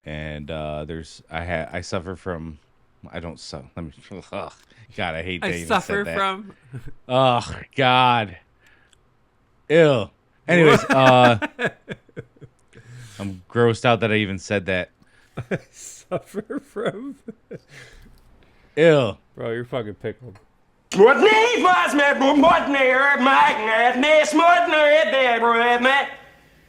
and I suffer from I don't so let me ugh, God, I hate I that I even said suffer that. from. Oh God. Ew. Anyways, What? I'm grossed out that I even said that. I suffer from. Ew. Bro, you're fucking pickled.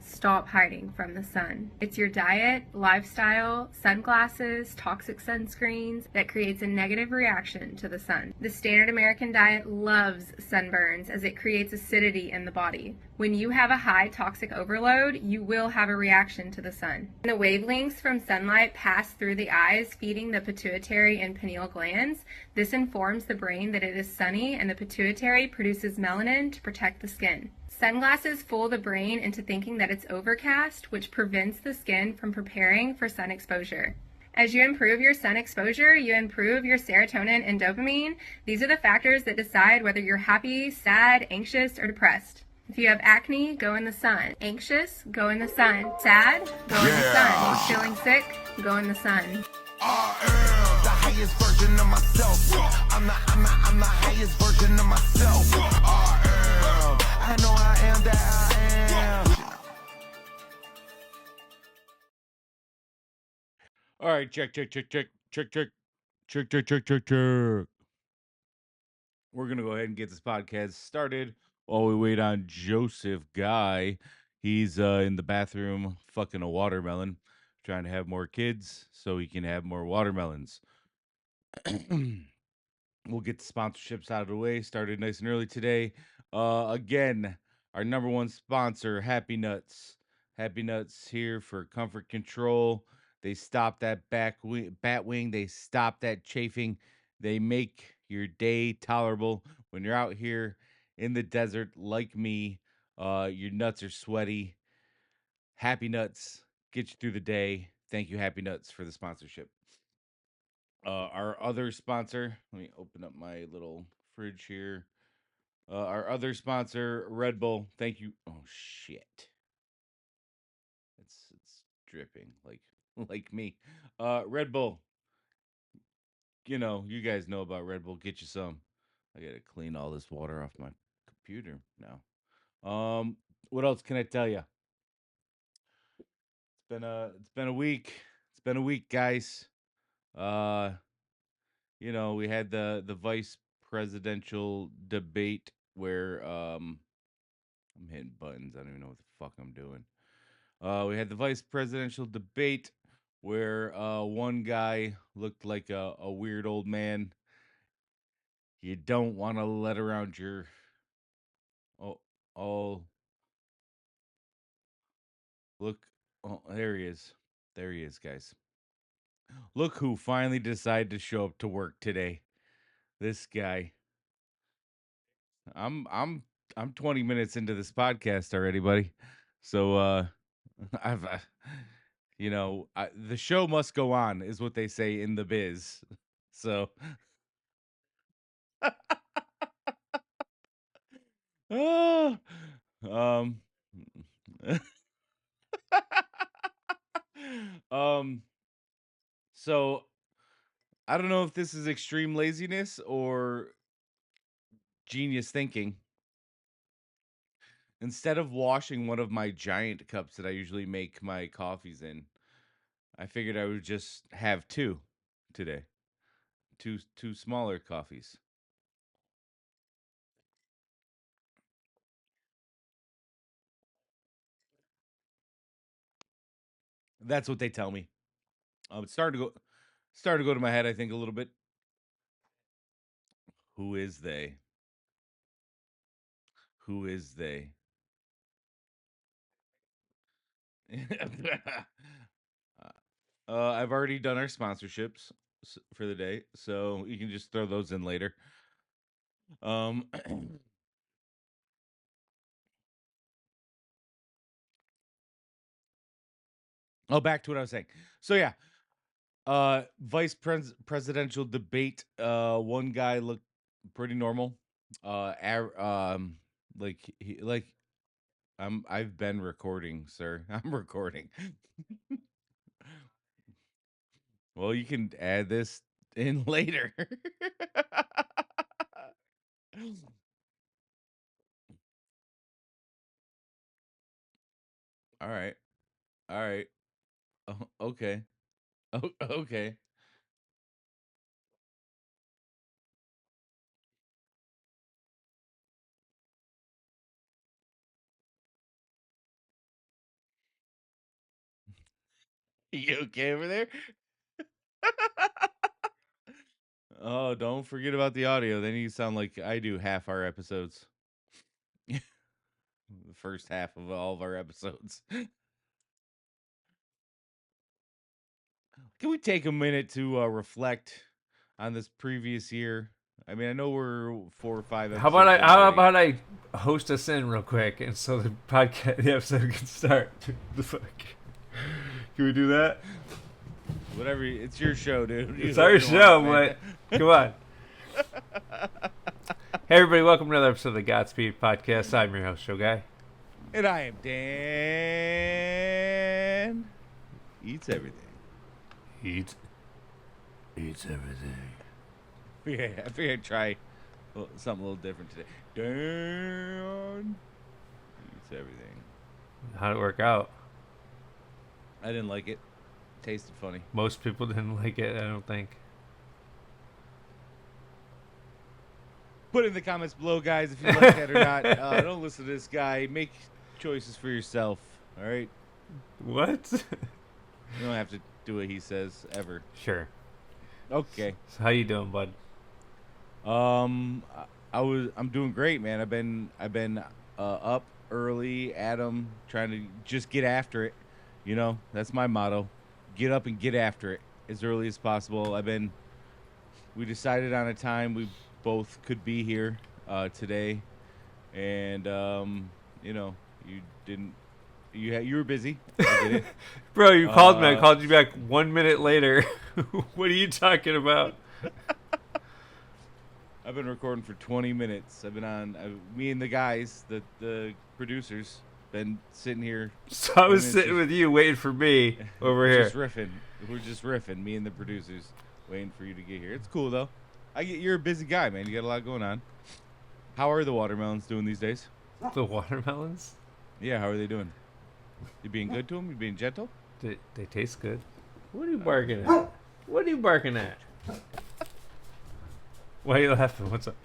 Stop hiding from the sun. It's your diet, lifestyle, sunglasses, toxic sunscreens that creates a negative reaction to the sun. The standard American diet loves sunburns as it creates acidity in the body. When you have a high toxic overload, you will have a reaction to the sun. The wavelengths from sunlight pass through the eyes, feeding the pituitary and pineal glands. This informs the brain that it is sunny, and the pituitary produces melanin to protect the skin. Sunglasses fool the brain into thinking that it's overcast, which prevents the skin from preparing for sun exposure. As you improve your sun exposure, you improve your serotonin and dopamine. These are the factors that decide whether you're happy, sad, anxious, or depressed. If you have acne, go in the sun. Anxious, go in the sun. Sad, go in the sun. Feeling sick, go in the sun. I am the highest version of myself. I'm the highest version of myself. I know I am that I am. All right, check. We're gonna go ahead and get this podcast started while we wait on Joseph Guy. He's in the bathroom fucking a watermelon, trying to have more kids so he can have more watermelons. We'll get the sponsorships out of the way. Started nice and early today. Again, our number one sponsor, Happy Nuts. Happy Nuts here for comfort control. They stop that bat wing. They stop that chafing. They make your day tolerable when you're out here in the desert like me. Your nuts are sweaty. Happy Nuts get you through the day. Thank you, Happy Nuts, for the sponsorship. Our other sponsor, let me open up my little fridge here. Our other sponsor, Red Bull. Thank you. Oh shit. It's dripping like like me. Red Bull. You know, you guys know about Red Bull. Get you some. I gotta clean all this water off my computer now. What else can I tell you? It's been a week. It's been a week, guys. Uh we had the vice presidential debate where I'm hitting buttons. I don't even know what the fuck I'm doing. We had the vice presidential debate where one guy looked like a weird old man. You don't want to let around your oh oh look oh there he is. There he is, guys. Look who finally decided to show up to work today. This guy. I'm I'm I'm 20 minutes into this podcast already, buddy. So I've the show must go on is what they say in the biz. So ah, um um so I don't know if this is extreme laziness or genius thinking. Instead of washing one of my giant cups that I usually make my coffees in, I figured I would just have two today. Two smaller coffees. That's what they tell me. It's starting to go to my head, I think, a little bit. Who is they? Who is they? I've already done our sponsorships for the day, so you can just throw those in later. Um, oh, back to what I was saying. So yeah, presidential debate. One guy looked pretty normal. Like I've been recording, sir. I'm recording. Well, you can add this in later. All right. All right. Okay. Okay. You okay over there? Oh, don't forget about the audio. Then you sound like I do half our episodes. The first half of all of our episodes. Can we take a minute to reflect on this previous year? I mean, I know we're 4 or 5 How about episodes. how already. about I host us in real quick, and so the podcast, the episode can start. The fuck? Can we do that? Whatever. It's your show, dude. You It's do our what you show, want, but come on. Hey, everybody, welcome to another episode of the Godspeed Podcast. I'm your host, Show Guy. And I am Dan. Eats everything. Eats everything. Yeah, I figured I'd try something a little different today. Dan eats everything. How'd it work out? I didn't like it. Tasted funny. Most people didn't like it, I don't think. Put in the comments below, guys, if you like that or not. Don't listen to this guy. Make choices for yourself. All right. What? You don't have to do what he says ever. Sure. Okay. So how you doing, bud? I'm doing great, man. I've been up early, Adam, trying to just get after it. You know, that's my motto. Get up and get after it as early as possible. We decided on a time we both could be here today, and you know, you were busy. I get it. Bro, you called me. I Uh, called you back 1 minute later. What are you talking about? I've been recording for 20 minutes. I've been on. Me and the guys, the producers, been sitting here. So I was Minutes sitting just- with you waiting for me over here. Just riffing. We're just riffing. Me and the producers, waiting for you to get here. It's cool though. You're a busy guy, man. You got a lot going on. How are the watermelons doing these days? The watermelons? Yeah, how are they doing? You being good to them? You being gentle? They taste good. What are you barking at? What are you barking at? Why are you laughing? What's up?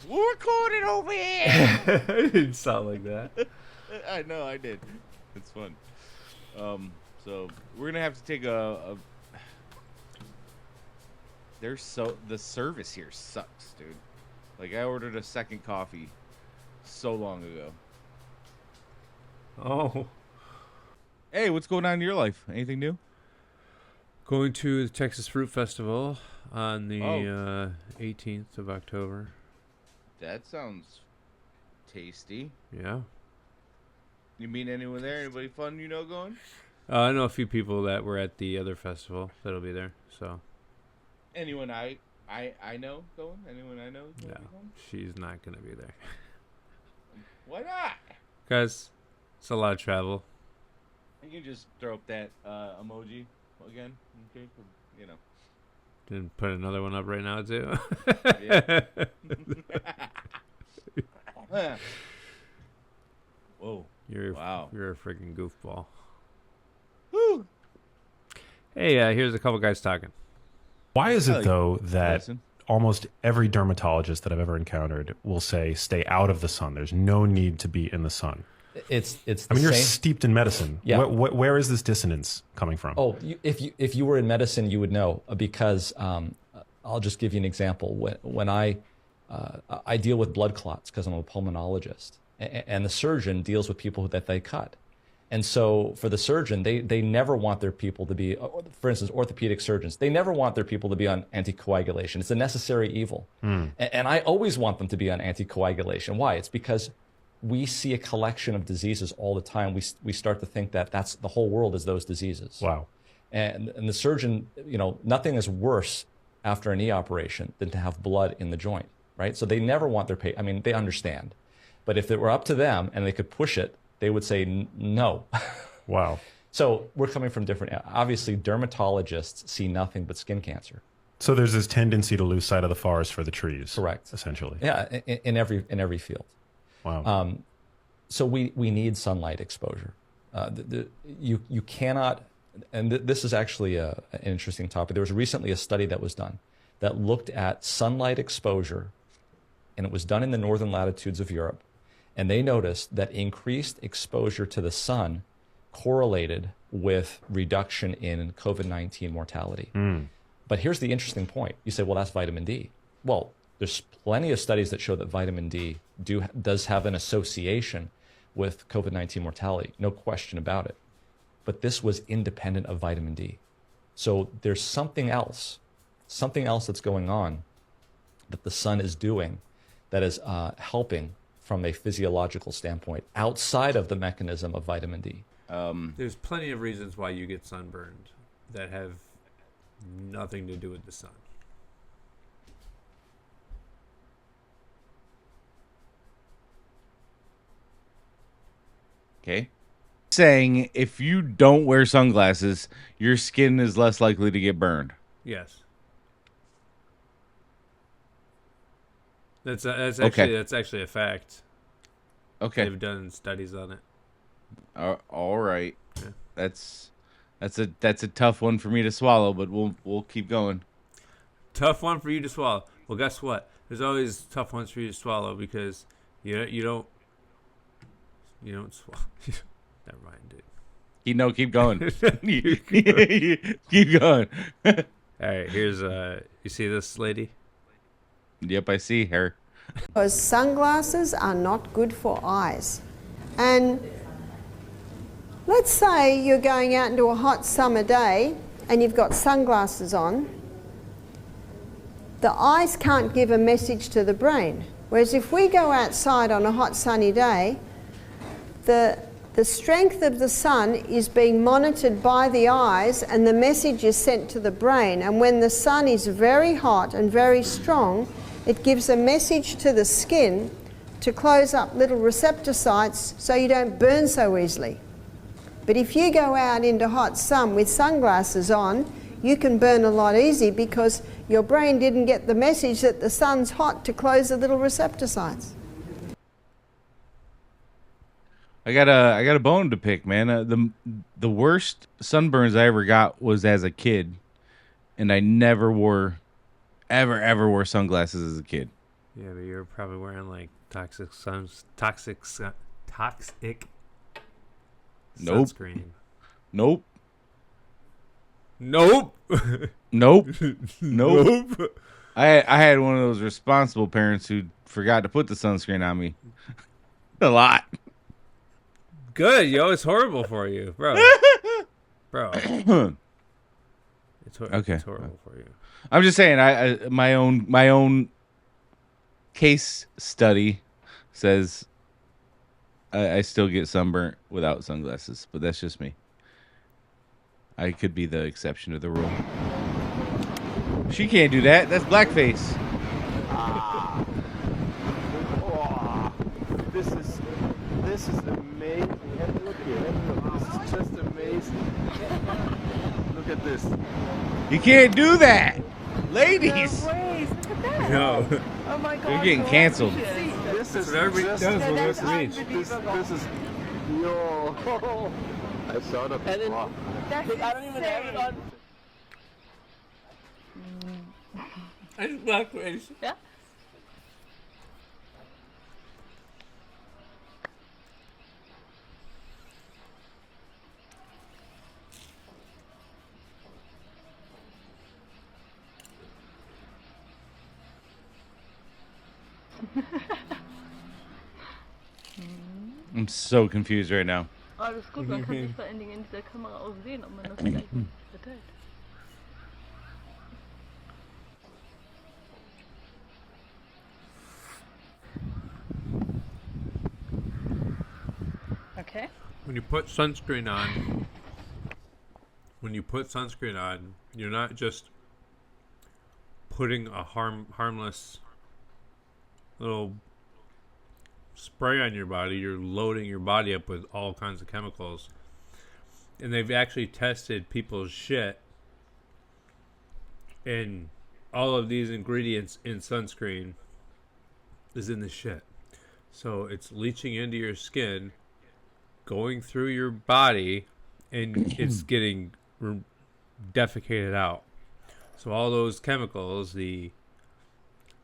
We're recording over here. It didn't sound like that. I know, I did. It's fun. So we're gonna have to take the service here sucks, dude. Like I ordered a second coffee so long ago. Oh. Hey, what's going on in your life? Anything new? Going to the Texas Fruit Festival on the Oh. 18th of October. That sounds tasty. Yeah. You meet anyone there? Anybody fun you know going? I know a few people that were at the other festival that'll be there. So, Anyone I know going? Anyone I know? no, Going? she's not going to be there. Why not? Because it's a lot of travel. You can just throw up that emoji again, okay? You know. Didn't put another one up right now, too. Yeah. Whoa. Wow. You're a freaking goofball. Woo. Hey, here's a couple guys talking. Why is I it, like though, that Listen. almost every dermatologist that I've ever encountered will say, stay out of the sun? There's no need to be in the sun. It's I the mean, you're same. steeped in medicine. Yeah. Where is this dissonance coming from? Oh, if you were in medicine, you would know because I'll just give you an example. When I deal with blood clots because I'm a pulmonologist, and the surgeon deals with people that they cut. And so for the surgeon, they never want their people to be, for instance, orthopedic surgeons, they never want their people to be on anticoagulation. It's a necessary evil. And I always want them to be on anticoagulation. Why? It's because we see a collection of diseases all the time. We start to think that that's the whole world is those diseases. Wow. And the surgeon, nothing is worse after a knee operation than to have blood in the joint, right? So they never want their patient. I mean, they understand. But if it were up to them and they could push it, they would say no. Wow. So we're coming from different. Obviously, dermatologists see nothing but skin cancer. So there's this tendency to lose sight of the forest for the trees. Correct. Essentially. Yeah, in every field. Wow. So we need sunlight exposure. You cannot, and this is actually an interesting topic. There was recently a study that was done that looked at sunlight exposure, and it was done in the northern latitudes of Europe, and they noticed that increased exposure to the sun correlated with reduction in COVID-19 mortality. But here's the interesting point. You say, well, that's vitamin D. Well, there's plenty of studies that show that vitamin D does have an association with COVID-19 mortality, no question about it. But this was independent of vitamin D. So there's something else that's going on that the sun is doing that is helping from a physiological standpoint outside of the mechanism of vitamin D. There's plenty of reasons why you get sunburned that have nothing to do with the sun. Okay. Saying if you don't wear sunglasses, your skin is less likely to get burned. Yes. That's actually a fact. Okay. They've done studies on it. All right. Yeah. That's a tough one for me to swallow, but we'll keep going. Tough one for you to swallow. Well, guess what? There's always tough ones for you to swallow because you don't swallow. Never mind, dude. Keep going. Keep going. All right, here's you see this lady? Yep, I see her. Because sunglasses are not good for eyes. And let's say you're going out into a hot summer day and you've got sunglasses on. The eyes can't give a message to the brain. Whereas if we go outside on a hot sunny day, the strength of the sun is being monitored by the eyes and the message is sent to the brain. And when the sun is very hot and very strong, it gives a message to the skin to close up little receptor sites so you don't burn so easily. But if you go out into hot sun with sunglasses on, you can burn a lot easier because your brain didn't get the message that the sun's hot to close the little receptor sites. I got a bone to pick, man. The worst sunburns I ever got was as a kid, and I never ever wore sunglasses as a kid. Yeah, but you're probably wearing like toxic Nope. sunscreen. Nope. Nope. Nope. Nope. I had one of those responsible parents who forgot to put the sunscreen on me. A lot. Good, yo. It's horrible for you, bro. Bro. It's horrible for you. I'm just saying. I my own case study says I still get sunburnt without sunglasses, but that's just me. I could be the exception to the rule. She can't do that. That's blackface. This is amazing. Look here. This is just amazing. Look at this. You can't do that, ladies. No. Oh my God. You're getting canceled. This is what everybody does when they're at the beach. This is yo. I saw the. I don't even have it on. It's blackface. Yeah. I'm so confused right now. Alles gut, man kann sich vor allen Dingen in dieser Kamera auch sehen, ob man das gleich verteilt. Okay. When you put sunscreen on, you're not just putting a harmless little spray on your body. You're loading your body up with all kinds of chemicals and they've actually tested people's shit, and all of these ingredients in sunscreen is in the shit. So it's leaching into your skin, going through your body, and it's getting defecated out. So all those chemicals, the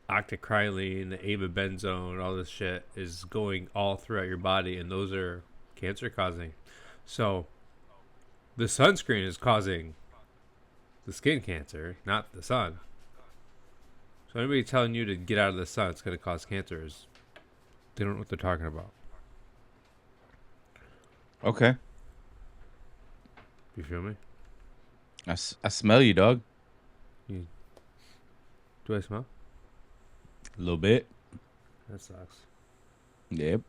octocrylene, the avobenzone, all this shit is going all throughout your body, and those are cancer causing. So the sunscreen is causing the skin cancer, not the sun. So anybody telling you to get out of the sun, it's going to cause cancer, is they don't know what they're talking about. Okay. You feel me? I smell you, dog. Do I smell? A little bit. That sucks. Yep.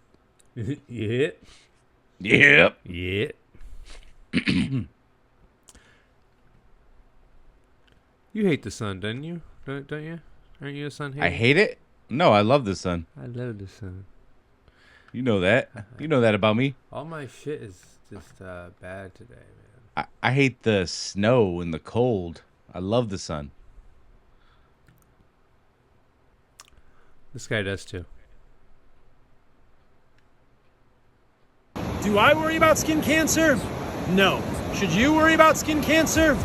Yeah. Yep. Yeah. You hate the sun, don't you? Don't you? Aren't you a sun hater? I hate it. No, I love the sun. I love the sun. You know that. You know that about me. All my shit is just bad today, man. I hate the snow and the cold. I love the sun. This guy does too. Do I worry about skin cancer? No. Should you worry about skin cancer?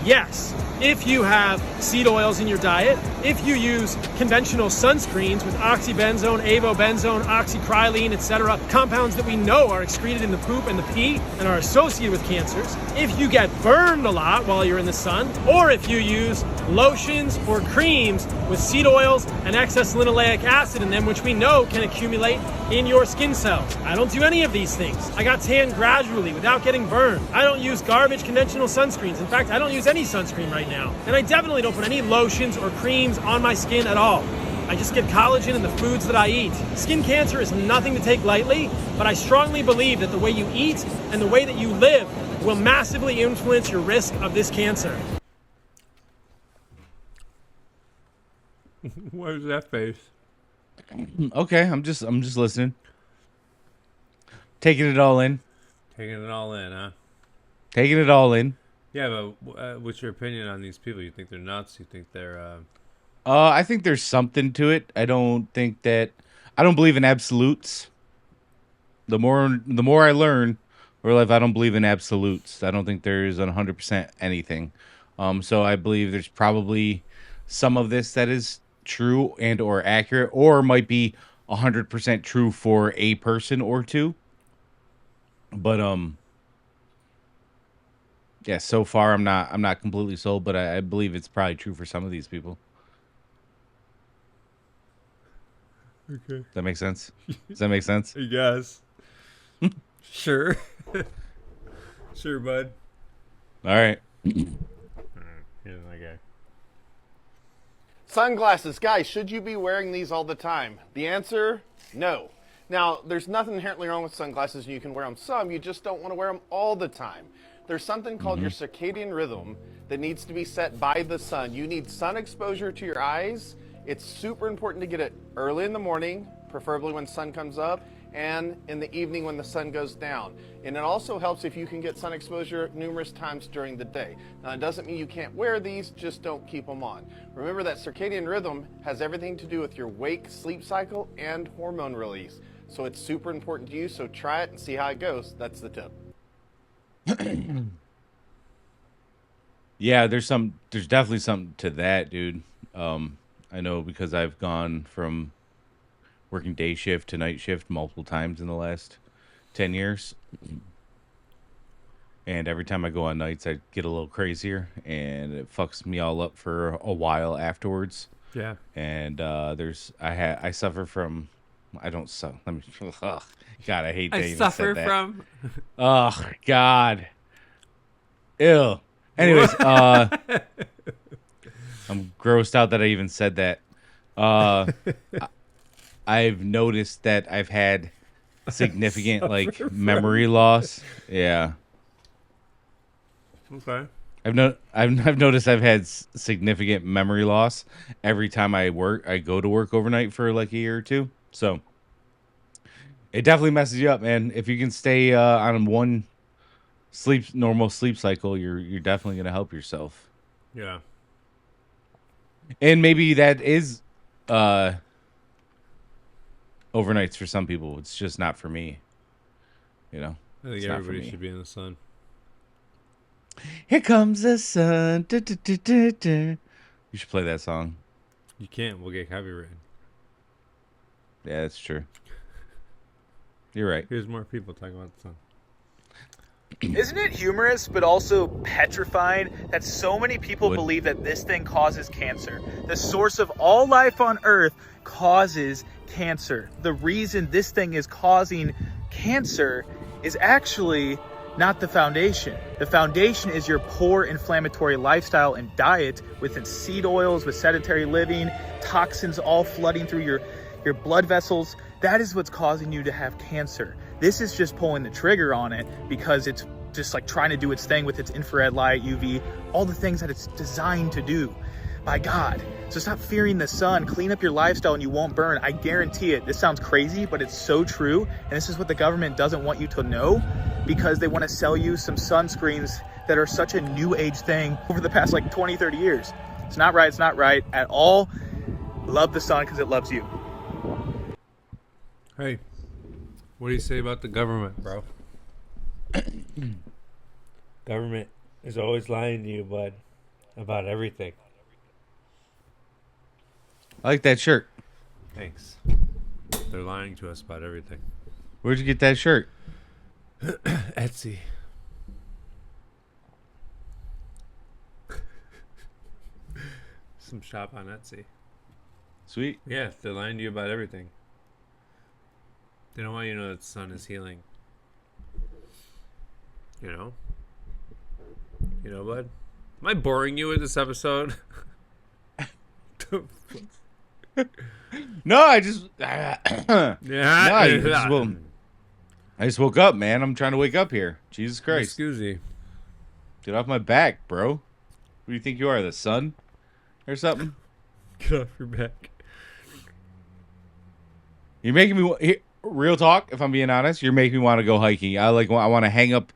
Yes. If you have seed oils in your diet, if you use conventional sunscreens with oxybenzone, avobenzone, oxycrylene, etc., compounds that we know are excreted in the poop and the pee and are associated with cancers, if you get burned a lot while you're in the sun, or if you use lotions or creams with seed oils and excess linoleic acid in them, which we know can accumulate in your skin cells. I don't do any of these things. I got tan gradually without getting burned. I don't use garbage conventional sunscreens. In fact, I don't use any sunscreen right now. And I definitely don't put any lotions or creams on my skin at all. I just get collagen in the foods that I eat. Skin cancer is nothing to take lightly, but I strongly believe that the way you eat and the way that you live will massively influence your risk of this cancer. What is that face? Okay, I'm just listening. Taking it all in. Taking it all in, huh? Taking it all in. Yeah, but what's your opinion on these people? You think they're nuts? You think they're... I think there's something to it. I don't believe in absolutes. The more I learn, or life, I don't believe in absolutes. I don't think there's 100% anything. So I believe there's probably some of this that is true and or accurate, or might be 100% true for a person or two. But yeah, so far I'm not completely sold, but I believe it's probably true for some of these people. Okay. Does that make sense? Does that make sense? Yes. Sure. Sure, bud. All right. Here's my guy. Sunglasses. Guys, should you be wearing these all the time? The answer, no. Now, there's nothing inherently wrong with sunglasses, and you can wear them some. You just don't want to wear them all the time. There's something called your circadian rhythm that needs to be set by the sun. You need sun exposure to your eyes. It's super important to get it early in the morning, preferably when the sun comes up, and in the evening when the sun goes down. And it also helps if you can get sun exposure numerous times during the day. Now, it doesn't mean you can't wear these, just don't keep them on. Remember that circadian rhythm has everything to do with your wake-sleep cycle and hormone release. So it's super important to you, so try it and see how it goes. That's the tip. Yeah, there's definitely something to that, dude. I know because I've gone from working day shift to night shift multiple times in the last 10 years. And every time I go on nights, I get a little crazier, and it fucks me all up for a while afterwards. Yeah. And I suffer from, I don't suffer. Let me. Ugh, God, I hate that. I suffer from. Oh God. Ew. Anyways, I'm grossed out that I even said that. I've noticed that I've had significant like memory loss. Yeah. Okay. I've noticed I've had significant memory loss every time I go to work overnight for like a year or two. So it definitely messes you up, man. If you can stay on one normal sleep cycle, you're definitely gonna help yourself. Yeah. And maybe that is overnights for some people. It's just not for me. You know, I think it's not for everybody me. should be in the sun. Here comes the sun. Du, du, du, du, du. You should play that song. You can't. We'll get copyrighted. Yeah, that's true. You're right. Here's more people talking about the sun. Isn't it humorous but also petrifying that so many people believe that this thing causes cancer? The source of all life on Earth causes cancer. The reason this thing is causing cancer is actually not the foundation. The foundation is your poor inflammatory lifestyle and diet with seed oils, with sedentary living, toxins all flooding through your blood vessels. That is what's causing you to have cancer. This is just pulling the trigger on it because it's just like trying to do its thing with its infrared light, UV, all the things that it's designed to do by God. So stop fearing the sun, clean up your lifestyle and you won't burn. I guarantee it. This sounds crazy, but it's so true. And this is what the government doesn't want you to know because they want to sell you some sunscreens that are such a new age thing over the past like 20, 30 years. It's not right. It's not right at all. Love the sun because it loves you. Hey, what do you say about the government, bro? Government is always lying to you, bud, about everything. I like that shirt. Thanks. They're lying to us about everything. Where'd you get that shirt? Etsy. Some shop on Etsy. Sweet. Yeah, they're lying to you about everything. They don't want you to know that the sun is healing. You know? You know, bud? Am I boring you with this episode? No, I just Yeah. I just woke up, man. I'm trying to wake up here. Jesus Christ. Excuse me. Get off my back, bro. Who do you think you are, the sun? Or something? Get off your back. You're making me real talk, if I'm being honest, you're making me want to go hiking. I want to hang up.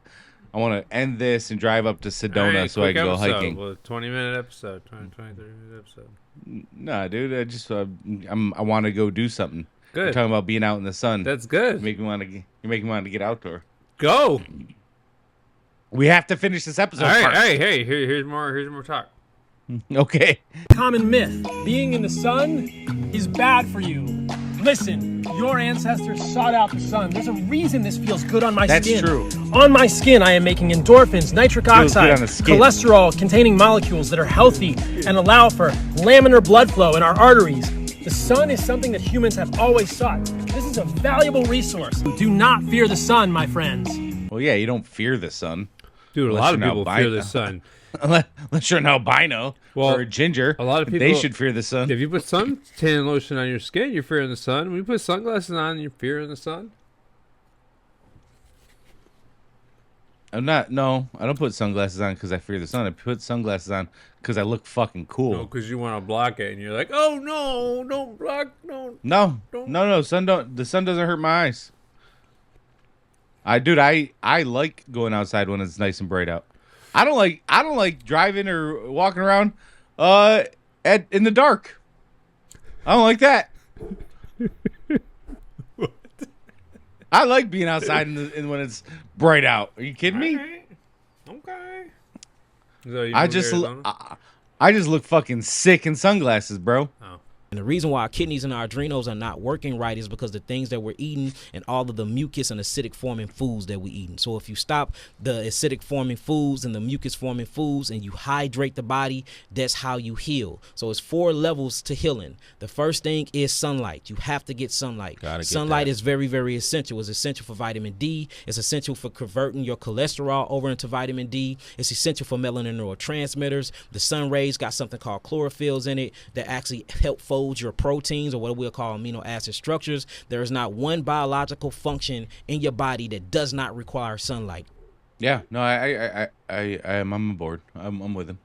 I want to end this and drive up to Sedona Right, so I quick can go episode. hiking. Well, 20-minute episode. 30-minute episode. Nah, dude. I just I want to go do something. Good. We're talking about being out in the sun. That's good. You make me want to get outdoor. Go. We have to finish this episode. All right, first. hey, here's more talk. Okay. Common myth: being in the sun is bad for you. Listen, your ancestors sought out the sun. There's a reason this feels good on my skin. That's true. On my skin, I am making endorphins, nitric Feels good oxide, on the skin. cholesterol-containing molecules that are healthy and allow for laminar blood flow in our arteries. The sun is something that humans have always sought. This is a valuable resource. Do not fear the sun, my friends. Well, yeah, you don't fear the sun. Dude, a Unless lot of you're an people albino. fear the sun. Unless you're an albino or a ginger. A lot of people, they should fear the sun. If you put suntan lotion on your skin, you're fearing the sun. When you put sunglasses on, you're fearing the sun. No, I don't put sunglasses on because I fear the sun. I put sunglasses on because I look fucking cool. No, because you want to block it, and you're like, oh no, don't block, no. No, the sun doesn't hurt my eyes. I like going outside when it's nice and bright out. I don't like driving or walking around in the dark. I don't like that. I like being outside when it's bright out. Are you kidding me? Okay. So you I moved to just Arizona? I just look fucking sick in sunglasses, bro. And the reason why our kidneys and our adrenals are not working right is because the things that we're eating and all of the mucus and acidic forming foods that we're eating. So if you stop the acidic forming foods and the mucus forming foods and you hydrate the body, that's how you heal. So it's 4 levels to healing. The first thing is sunlight. You have to get sunlight. Sunlight is very, very essential. It's essential for vitamin D. It's essential for converting your cholesterol over into vitamin D. It's essential for melanin neurotransmitters. The sun rays got something called chlorophylls in it that actually help fold your proteins, or what we'll call amino acid structures. There is not one biological function in your body that does not require sunlight. Yeah, no, I'm on board. I'm with him.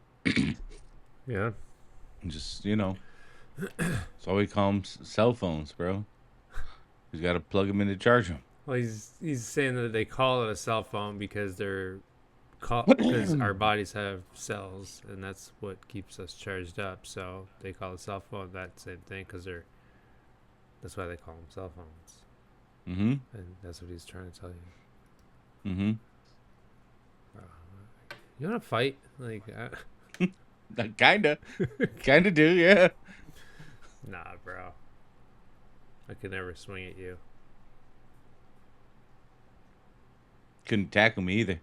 Yeah. Just, that's why we call them cell phones, bro. You got to plug them in to charge them. Well, he's saying that they call it a cell phone because they're because our bodies have cells, and that's what keeps us charged up. So they call a cell phone that same thing because that's why they call them cell phones. Mm-hmm. And that's what he's trying to tell you. Mm-hmm. You want to fight? Like, kinda do, yeah. Nah, bro. I could never swing at you. Couldn't tackle me either.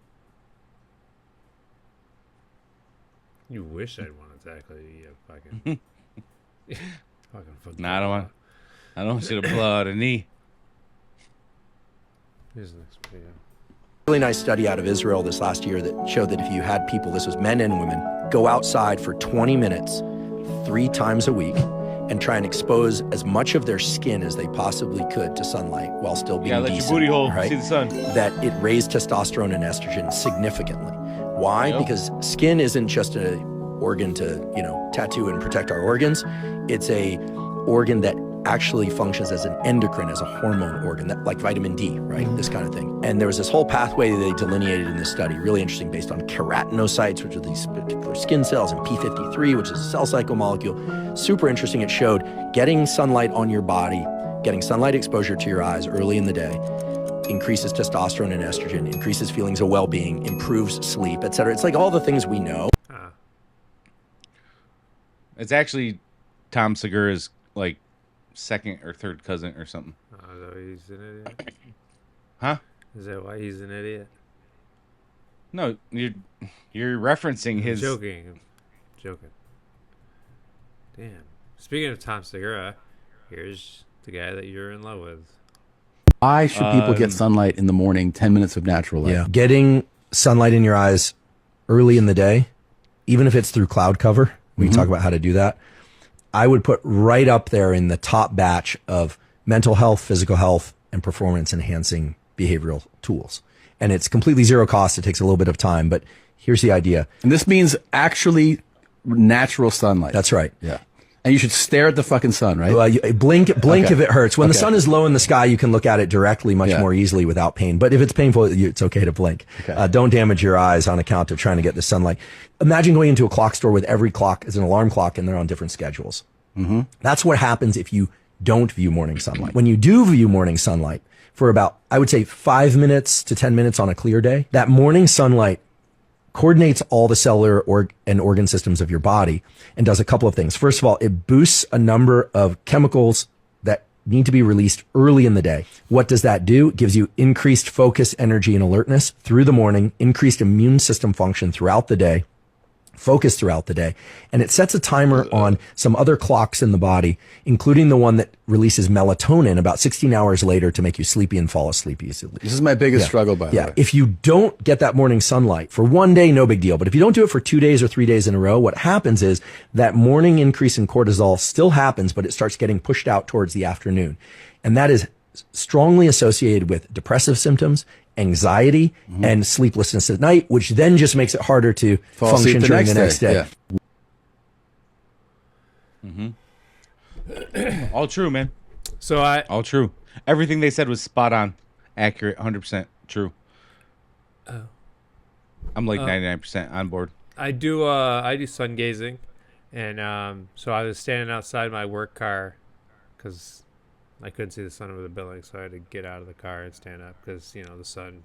You wish I'd want to tackle you, you fucking. Nah, I don't want you to blow out a knee. Here's the next video. Really nice study out of Israel this last year that showed that if you had people, this was men and women, go outside for 20 minutes 3 times a week and try and expose as much of their skin as they possibly could to sunlight while still being let decent, your booty hole right? see the sun. That it raised testosterone and estrogen significantly. Why? Yep. Because skin isn't just an organ to, tattoo and protect our organs. It's a organ that actually functions as an endocrine, as a hormone organ, that, like vitamin D, right? This kind of thing. And there was this whole pathway that they delineated in this study, really interesting, based on keratinocytes, which are these particular skin cells, and P53, which is a cell cycle molecule. Super interesting. It showed getting sunlight on your body, getting sunlight exposure to your eyes early in the day, increases testosterone and estrogen, increases feelings of well-being, improves sleep, etc. It's like all the things we know. It's actually Tom Segura's like second or third cousin or something. Oh, is that why he's an idiot? Huh? Is that why he's an idiot? No, you're referencing I'm his. joking. Damn. Speaking of Tom Segura, here's the guy that you're in love with. Why should people get sunlight in the morning? 10 minutes of natural light. Yeah, getting sunlight in your eyes early in the day, even if it's through cloud cover. We can talk about how to do that. I would put right up there in the top batch of mental health, physical health, and performance enhancing behavioral tools. And it's completely zero cost. It takes a little bit of time, but here's the idea. And this means actually natural sunlight. That's right. Yeah. And you should stare at the fucking sun, right? Well, blink Okay. if it hurts. When the Okay. sun is low in the sky, you can look at it directly much more easily without pain. But if it's painful, it's okay to blink. Okay. Don't damage your eyes on account of trying to get the sunlight. Imagine going into a clock store with every clock is an alarm clock and they're on different schedules. Mm-hmm. That's what happens if you don't view morning sunlight. When you do view morning sunlight for about, I would say 5 minutes to 10 minutes on a clear day, that morning sunlight coordinates all the cellular and organ systems of your body and does a couple of things. First of all, it boosts a number of chemicals that need to be released early in the day. What does that do? It gives you increased focus, energy, and alertness through the morning, increased immune system function throughout the day, focus throughout the day. And it sets a timer on some other clocks in the body, including the one that releases melatonin about 16 hours later to make you sleepy and fall asleep easily. This is my biggest struggle, by the way. If you don't get that morning sunlight for one day, no big deal. But if you don't do it for 2 days or 3 days in a row, what happens is that morning increase in cortisol still happens, but it starts getting pushed out towards the afternoon. And that is strongly associated with depressive symptoms, anxiety, and sleeplessness at night, which then just makes it harder to Fall asleep function during the next day. Mm-hmm. All true, man. All true. Everything they said was spot on, accurate, 100% true. I'm like 99% on board. I do sun gazing, and so I was standing outside my work car because I couldn't see the sun over the building, so I had to get out of the car and stand up because the sun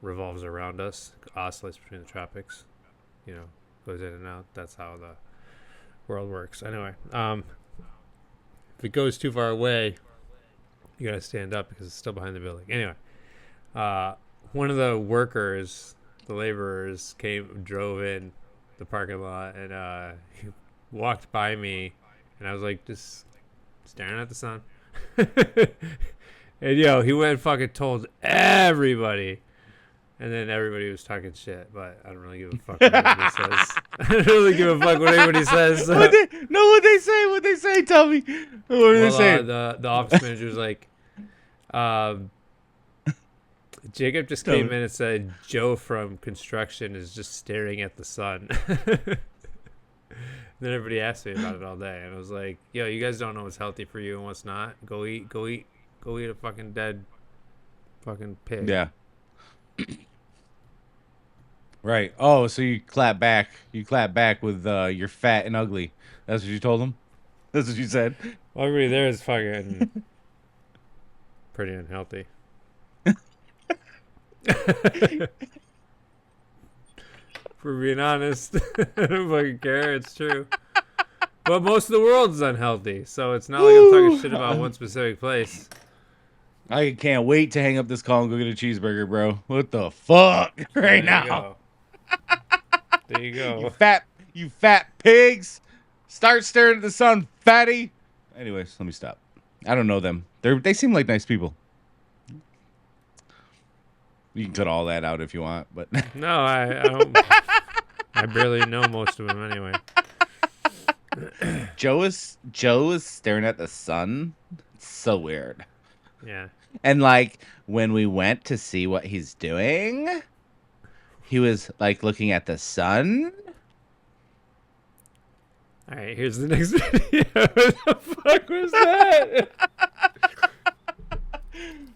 revolves around us, oscillates between the tropics, goes in and out. That's how the world works. Anyway, if it goes too far away, you gotta stand up because it's still behind the building. Anyway, one of the workers, the laborers, drove in the parking lot, and he walked by me, and I was like just staring at the sun. And he went and fucking told everybody, and then everybody was talking shit, but I don't really give a fuck what anybody says. I don't really give a fuck what anybody says. What they say? Tell me. What are they saying? The office manager was like, Jacob just came in and said Joe from construction is just staring at the sun. Then everybody asked me about it all day, and I was like, "Yo, you guys don't know what's healthy for you and what's not. Go eat a fucking dead, fucking pig." Yeah. Right. Oh, so you clap back. You clap back with you're fat and ugly. That's what you told him? That's what you said? Well, everybody there is fucking pretty unhealthy. For being honest, I don't fucking care. It's true. But most of the world is unhealthy, so it's not like I'm talking shit about one specific place. I can't wait to hang up this call and go get a cheeseburger, bro. What the fuck right now? There you go. You fat pigs. Start staring at the sun, fatty. Anyways, let me stop. I don't know them. They seem like nice people. You can cut all that out if you want, but no, I don't. I barely know most of them anyway. Joe is staring at the sun. It's so weird. Yeah. And like when we went to see what he's doing, he was like looking at the sun. All right, here's the next video. What the fuck was that?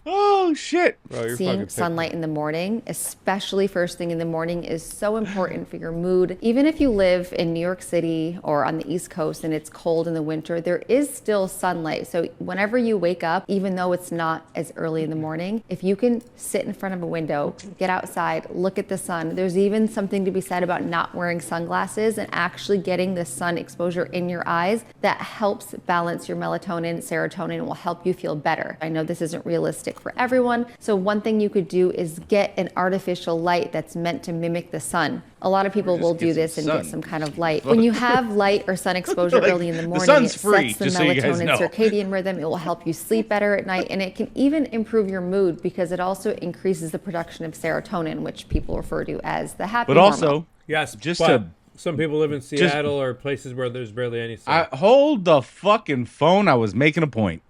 Oh shit! Bro, Seeing sunlight in the morning, especially first thing in the morning, is so important for your mood. Even if you live in New York City or on the East Coast and it's cold in the winter, there is still sunlight. So whenever you wake up, even though it's not as early in the morning, if you can sit in front of a window, get outside, look at the sun. There's even something to be said about not wearing sunglasses and actually getting the sun exposure in your eyes. That helps balance your melatonin, serotonin, and will help you feel better. I know this isn't realistic for everyone. So one thing you could do is get an artificial light that's meant to mimic the sun. A lot of people will do this and get some kind of light. When you have light or sun exposure Like, early in the morning, sun's it free, sets the just so you guys melatonin know. circadian rhythm. It will help you sleep better at night, and it can even improve your mood because it also increases the production of serotonin, which people refer to as the happy But hormone. also, yes, just but to some people live in Seattle or places where there's barely any sun. hold the fucking phone. I was making a point.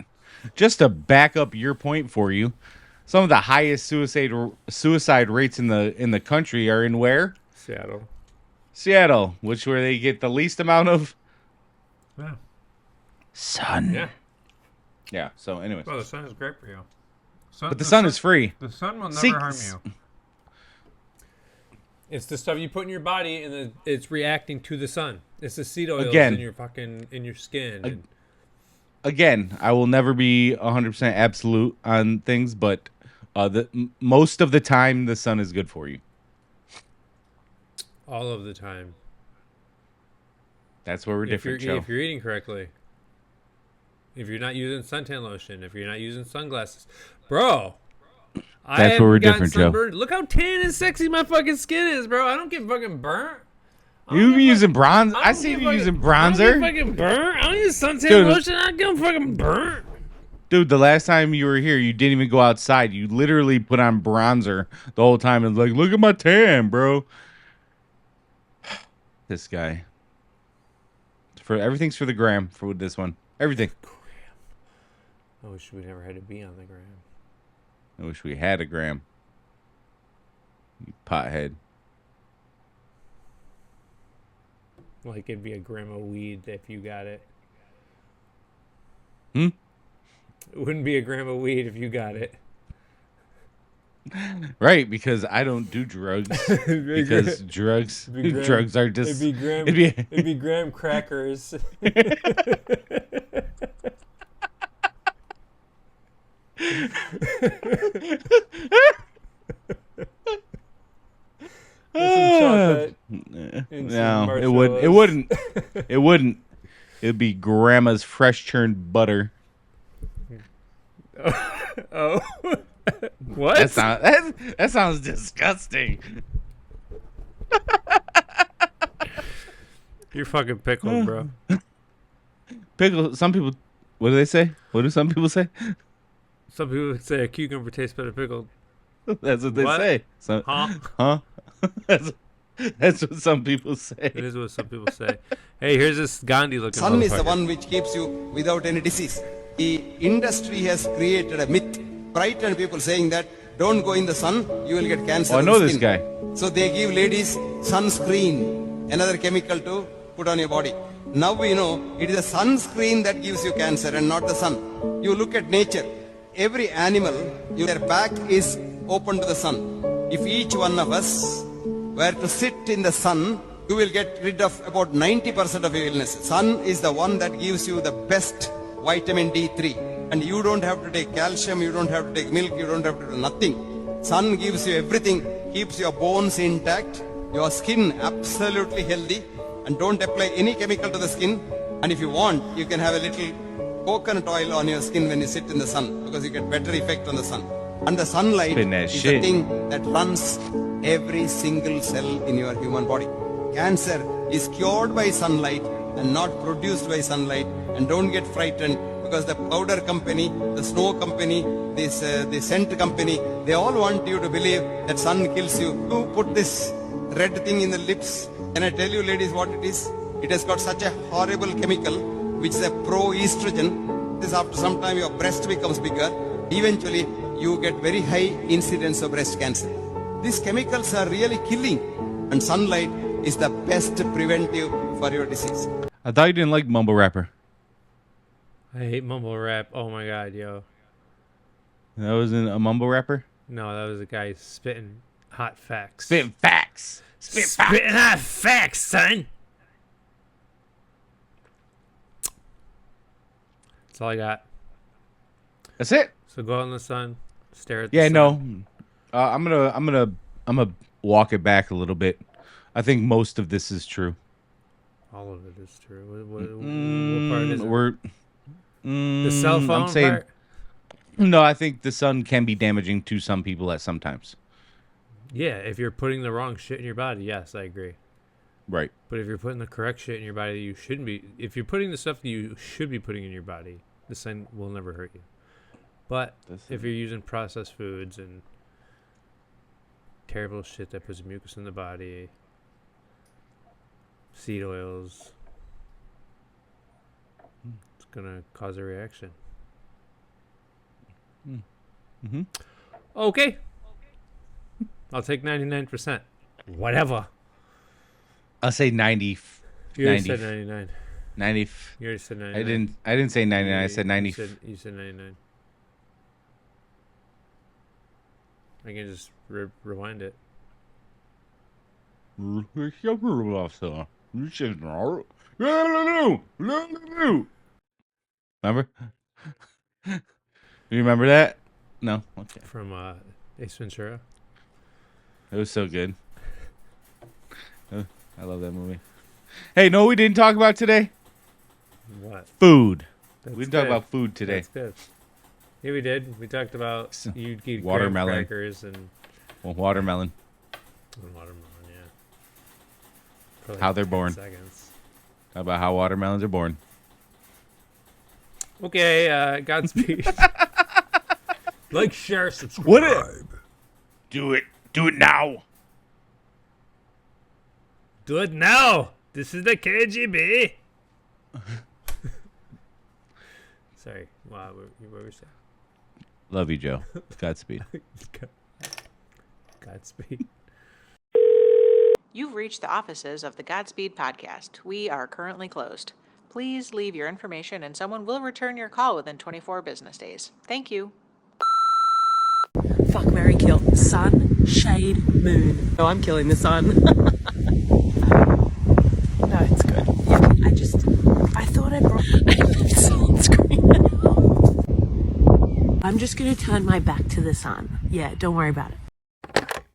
Just to back up your point for you, some of the highest suicide rates in the country are in where? Seattle, where they get the least amount of sun. Yeah. Yeah. So, anyways. Well, the sun is great for you. But the sun is free. The sun will never See- harm you. It's the stuff you put in your body, and it's reacting to the sun. It's the seed oils in your skin. And Again, I will never be 100% absolute on things, but most of the time, the sun is good for you. all of the time. That's where we're different, Joe. If you're eating correctly. If you're not using suntan lotion. If you're not using sunglasses. Bro. That's where we're different, Joe. Look how tan and sexy my fucking skin is, bro. I don't get fucking burnt. You be using bronze? I see you using bronzer. I don't get fucking burnt. I don't use suntan Dude. lotion. I don't get fucking burnt. Dude, the last time you were here, you didn't even go outside. You literally put on bronzer the whole time and like, look at my tan, bro. This guy. Everything's for the gram for this one. Everything. I wish we never had to be on the gram. I wish we had a gram. You pothead. Like it'd be a gram of weed if you got it. Hmm? It wouldn't be a gram of weed if you got it. Right, because I don't do drugs. Because drugs are just. It'd be graham crackers. No, it wouldn't. It wouldn't. It wouldn't. It'd be grandma's fresh churned butter. Oh. What? That sounds disgusting. You're fucking pickled, bro. Pickle. Some people. What do they say? What do some people say? Some people say a cucumber tastes better pickled. That's what they say. So, Huh? That's what some people say. It is what some people say. Hey, here's this Gandhi looking. Sun is the one which keeps you without any disease. The industry has created a myth. Frightened people saying that don't go in the sun, you will get cancer. Oh, I of know the this skin. guy. So they give ladies sunscreen, another chemical to put on your body. Now we know it is a sunscreen that gives you cancer and not the sun. You look at nature. Every animal, their back is open to the sun. If each one of us were to sit in the sun, you will get rid of about 90% of your illness. Sun is the one that gives you the best vitamin D3. And you don't have to take calcium, you don't have to take milk, you don't have to do nothing. Sun gives you everything, keeps your bones intact, your skin absolutely healthy, and don't apply any chemical to the skin. And if you want, you can have a little coconut oil on your skin when you sit in the sun, because you get better effect on the sun. And the sunlight is the thing that runs every single cell in your human body. Cancer is cured by sunlight and not produced by sunlight. And don't get frightened, because the powder company, the snow company, the scent company, they all want you to believe that sun kills you. You put this red thing in the lips. Can I tell you, ladies, what it is? It has got such a horrible chemical, which is a pro-estrogen. This, after some time, your breast becomes bigger. Eventually, you get very high incidence of breast cancer. These chemicals are really killing, and sunlight is the best preventive for your disease. I thought you didn't like mumble rapper. I hate mumble rap. Oh my god, yo. That wasn't a mumble rapper? No, that was a guy spitting hot facts. Spitting facts. Spitting hot facts, son. That's all I got. That's it. So go out in the sun, stare at the Yeah, sun. no. I'm gonna walk it back a little bit. I think most of this is true. All of it is true. What part is it? The cell phone I'm saying, part? No, I think the sun can be damaging to some people at some times. Yeah, if you're putting the wrong shit in your body, yes, I agree. Right. But if you're putting the correct shit in your body that you shouldn't be, if you're putting the stuff that you should be putting in your body, the sun will never hurt you. But if you're using processed foods and terrible shit that puts mucus in the body, seed oils, it's gonna cause a reaction. Mm-hmm. Okay. I'll take 99%. Whatever. I'll say 90. You already said 99. 90. You already said 99. I didn't say 99. I said 90. You said 99. I can just rewind it. Remember? You remember that? No. Okay. From Ace Ventura. It was so good. I love that movie. Hey, know what we didn't talk about today? What? Food. That's We didn't talk good. about food today. That's good. Yeah, we did. We talked about you'd eat Watermelon. graham crackers and Well, watermelon. watermelon. Yeah. For like How they're 10 born. Seconds. How about how watermelons are born? Okay. Godspeed. Like, share, subscribe. What? Do it. Do it now. Do it now. This is the KGB. Sorry. Wow, what were we saying? Love you, Joe. Godspeed. Godspeed. You've reached the offices of the Godspeed podcast. We are currently closed. Please leave your information and someone will return your call within 24 business days. Thank you. Fuck, marry, kill. Sun, shade, moon. No, I'm killing the sun. No, it's good. I thought I brought sunscreen. I'm just going to turn my back to the sun. Yeah, don't worry about it.